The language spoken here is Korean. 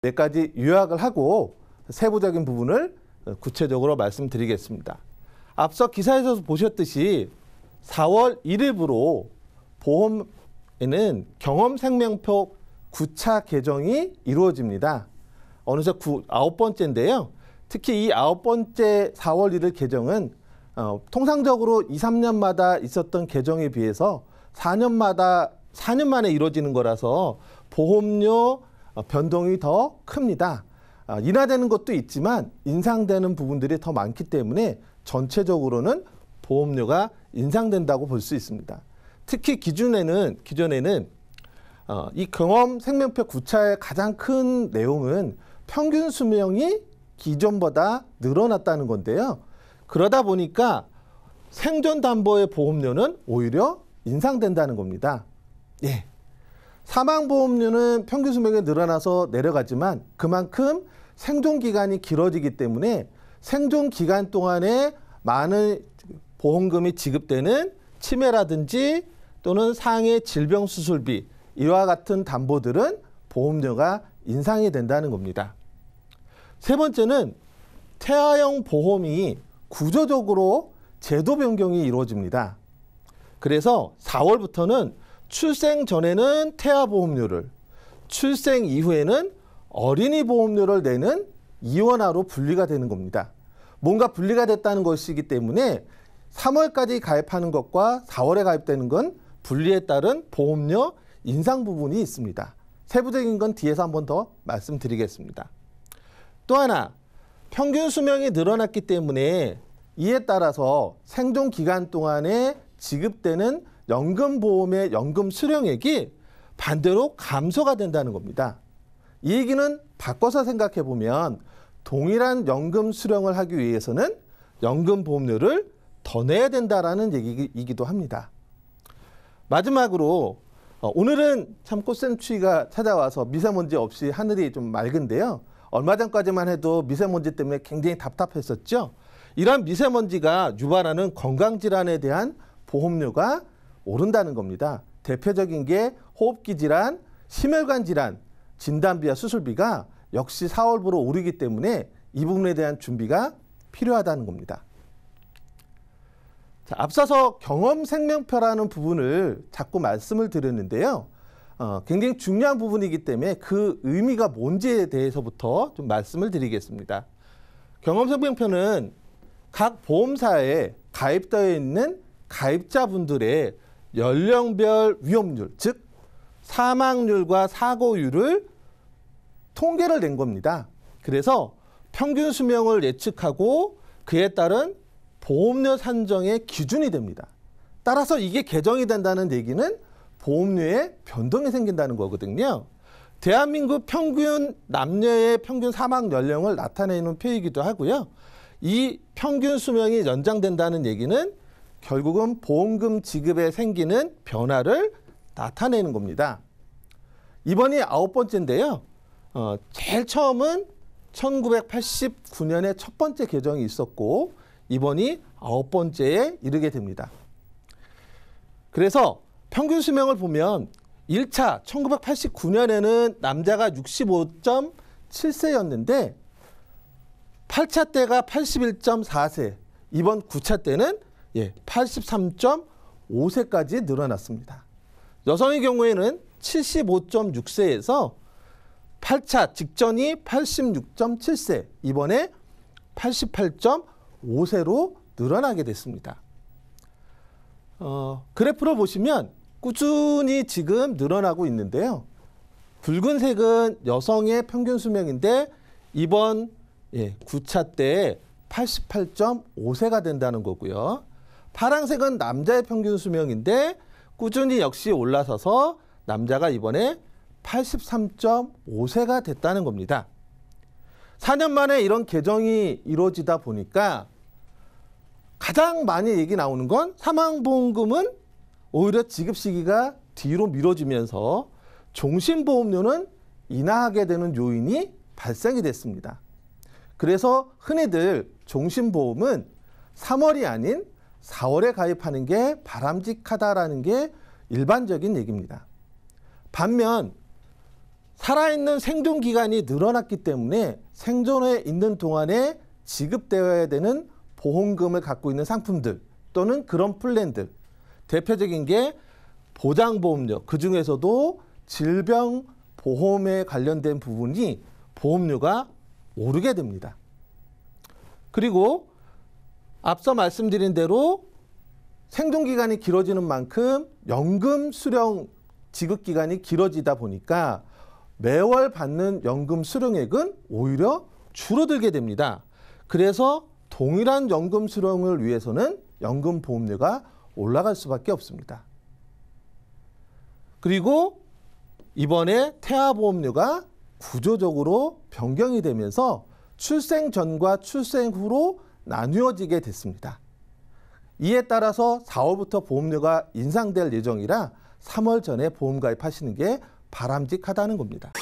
몇 가지 요약을 하고 세부적인 부분을 구체적으로 말씀드리겠습니다. 앞서 기사에서 보셨듯이 4월 1일부로 보험에는 경험생명표 9차 개정이 이루어집니다. 어느새 9번째인데요. 특히 이 9번째 4월 1일 개정은 통상적으로 2, 3년마다 있었던 개정에 비해서 4년 만에 이루어지는 거라서 보험료 변동이 더 큽니다. 인하되는 것도 있지만 인상되는 부분들이 더 많기 때문에 전체적으로는 보험료가 인상된다고 볼 수 있습니다. 특히 기존에는 이 경험생명표 9차의 가장 큰 내용은 평균 수명이 기존보다 늘어났다는 건데요. 그러다 보니까 생존담보의 보험료는 오히려 인상된다는 겁니다. 예. 사망보험료는 평균 수명이 늘어나서 내려가지만 그만큼 생존기간이 길어지기 때문에 생존기간 동안에 많은 보험금이 지급되는 치매라든지 또는 상해 질병 수술비 이와 같은 담보들은 보험료가 인상이 된다는 겁니다. 세 번째는 태아형 보험이 구조적으로 제도 변경이 이루어집니다. 그래서 4월부터는 출생 전에는 태아 보험료를, 출생 이후에는 어린이 보험료를 내는 이원화로 분리가 되는 겁니다. 뭔가 분리가 됐다는 것이기 때문에 3월까지 가입하는 것과 4월에 가입되는 건 분리에 따른 보험료 인상 부분이 있습니다. 세부적인 건 뒤에서 한 번 더 말씀드리겠습니다. 또 하나, 평균 수명이 늘어났기 때문에 이에 따라서 생존 기간 동안에 지급되는 연금보험의 연금 수령액이 반대로 감소가 된다는 겁니다. 이 얘기는 바꿔서 생각해 보면 동일한 연금 수령을 하기 위해서는 연금보험료를 더 내야 된다라는 얘기이기도 합니다. 마지막으로 오늘은 참 꽃샘추위가 찾아와서 미세먼지 없이 하늘이 좀 맑은데요. 얼마 전까지만 해도 미세먼지 때문에 굉장히 답답했었죠. 이런 미세먼지가 유발하는 건강질환에 대한 보험료가 오른다는 겁니다. 대표적인 게 호흡기 질환, 심혈관 질환, 진단비와 수술비가 역시 4월부로 오르기 때문에 이 부분에 대한 준비가 필요하다는 겁니다. 자, 앞서서 경험생명표라는 부분을 자꾸 말씀을 드렸는데요. 굉장히 중요한 부분이기 때문에 그 의미가 뭔지에 대해서부터 좀 말씀을 드리겠습니다. 경험생명표는 각 보험사에 가입되어 있는 가입자분들의 연령별 위험률, 즉 사망률과 사고율을 통계를 낸 겁니다. 그래서 평균 수명을 예측하고 그에 따른 보험료 산정의 기준이 됩니다. 따라서 이게 개정이 된다는 얘기는 보험료에 변동이 생긴다는 거거든요. 대한민국 평균 남녀의 평균 사망 연령을 나타내는 표이기도 하고요. 이 평균 수명이 연장된다는 얘기는 결국은 보험금 지급에 생기는 변화를 나타내는 겁니다. 이번이 9번째인데요. 제일 처음은 1989년에 첫 번째 개정이 있었고 이번이 9번째에 이르게 됩니다. 그래서 평균 수명을 보면 1차 1989년에는 남자가 65.7세였는데 8차 때가 81.4세, 이번 9차 때는 83.5세까지 늘어났습니다. 여성의 경우에는 75.6세에서 8차 직전이 86.7세, 이번에 88.5세로 늘어나게 됐습니다. 그래프를 보시면 꾸준히 지금 늘어나고 있는데요. 붉은색은 여성의 평균 수명인데 이번 9차 때 88.5세가 된다는 거고요. 파란색은 남자의 평균 수명인데 꾸준히 역시 올라서서 남자가 이번에 83.5세가 됐다는 겁니다. 4년 만에 이런 개정이 이루어지다 보니까 가장 많이 얘기 나오는 건 사망보험금은 오히려 지급 시기가 뒤로 미뤄지면서 종신보험료는 인하하게 되는 요인이 발생이 됐습니다. 그래서 흔히들 종신보험은 3월이 아닌 4월에 가입하는 게 바람직하다라는 게 일반적인 얘기입니다. 반면 살아있는 생존 기간이 늘어났기 때문에 생존해 있는 동안에 지급되어야 되는 보험금을 갖고 있는 상품들 또는 그런 플랜들, 대표적인 게 보장보험료, 그중에서도 질병보험에 관련된 부분이 보험료가 오르게 됩니다. 그리고 앞서 말씀드린 대로 생존기간이 길어지는 만큼 연금 수령 지급기간이 길어지다 보니까 매월 받는 연금 수령액은 오히려 줄어들게 됩니다. 그래서 동일한 연금 수령을 위해서는 연금 보험료가 올라갈 수밖에 없습니다. 그리고 이번에 태아보험료가 구조적으로 변경이 되면서 출생 전과 출생 후로 나누어지게 됐습니다. 이에 따라서 4월부터 보험료가 인상될 예정이라 3월 전에 보험 가입하시는 게 바람직하다는 겁니다.